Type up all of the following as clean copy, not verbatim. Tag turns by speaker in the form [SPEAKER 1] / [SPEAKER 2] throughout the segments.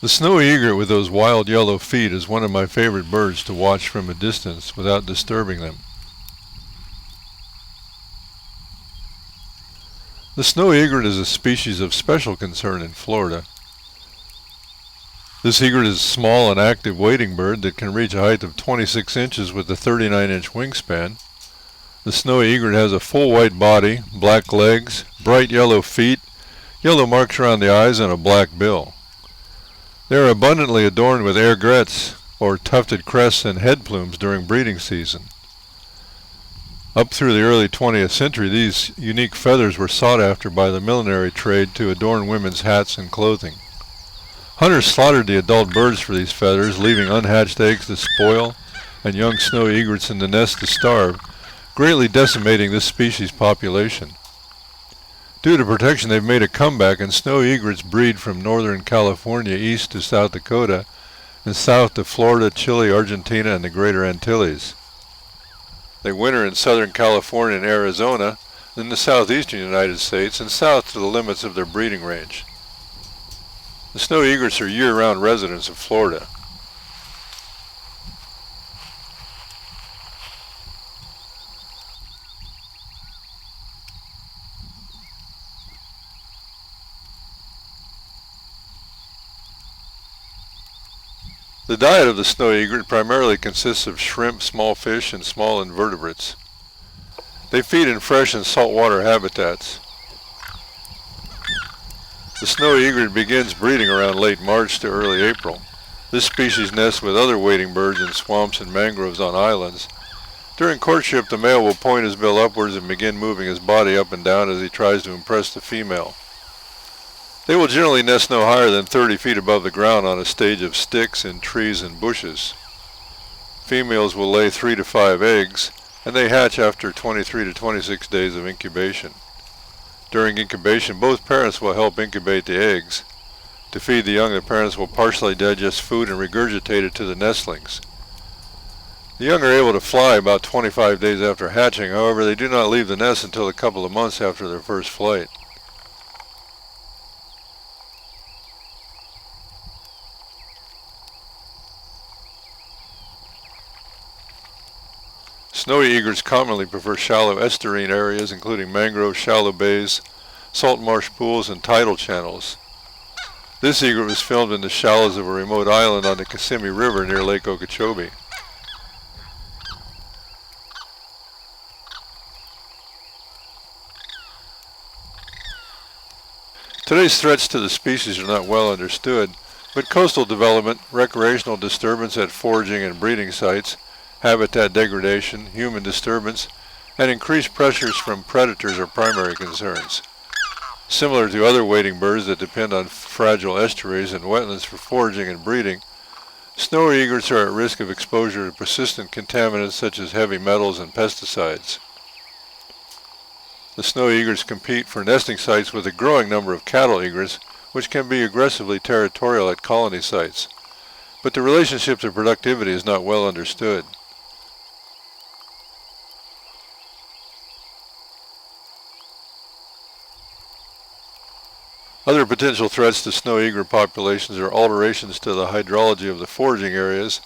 [SPEAKER 1] The snowy egret with those wild yellow feet is one of my favorite birds to watch from a distance without disturbing them. The snowy egret is a species of special concern in Florida. This egret is a small and active wading bird that can reach a height of 26 inches with a 39-inch wingspan. The snowy egret has a full white body, black legs, bright yellow feet, yellow marks around the eyes, and a black bill. They are abundantly adorned with egrets, or tufted crests and head plumes during breeding season. Up through the early 20th century, these unique feathers were sought after by the millinery trade to adorn women's hats and clothing. Hunters slaughtered the adult birds for these feathers, leaving unhatched eggs to spoil and young snowy egrets in the nest to starve, greatly decimating this species' population. Due to protection, they've made a comeback, and snowy egrets breed from northern California east to South Dakota and south to Florida, Chile, Argentina, and the Greater Antilles. They winter in Southern California and Arizona, then the southeastern United States, and south to the limits of their breeding range. The snowy egrets are year-round residents of Florida. The diet of the snowy egret primarily consists of shrimp, small fish, and small invertebrates. They feed in fresh and saltwater habitats. The snowy egret begins breeding around late March to early April. This species nests with other wading birds in swamps and mangroves on islands. During courtship, the male will point his bill upwards and begin moving his body up and down as he tries to impress the female. They will generally nest no higher than 30 feet above the ground on a stage of sticks in trees and bushes. Females will lay 3 to 5 eggs, and they hatch after 23 to 26 days of incubation. During incubation, both parents will help incubate the eggs. To feed the young, the parents will partially digest food and regurgitate it to the nestlings. The young are able to fly about 25 days after hatching. However, they do not leave the nest until a couple of months after their first flight. Snowy egrets commonly prefer shallow estuarine areas, including mangroves, shallow bays, salt marsh pools, and tidal channels. This egret was filmed in the shallows of a remote island on the Kissimmee River near Lake Okeechobee. Today's threats to the species are not well understood, but coastal development, recreational disturbance at foraging and breeding sites, habitat degradation, human disturbance, and increased pressures from predators are primary concerns. Similar to other wading birds that depend on fragile estuaries and wetlands for foraging and breeding, snowy egrets are at risk of exposure to persistent contaminants such as heavy metals and pesticides. The snowy egrets compete for nesting sites with a growing number of cattle egrets, which can be aggressively territorial at colony sites. But the relationship to productivity is not well understood. Other potential threats to snowy egret populations are alterations to the hydrology of the foraging areas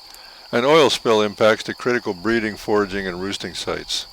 [SPEAKER 1] and oil spill impacts to critical breeding, foraging, and roosting sites.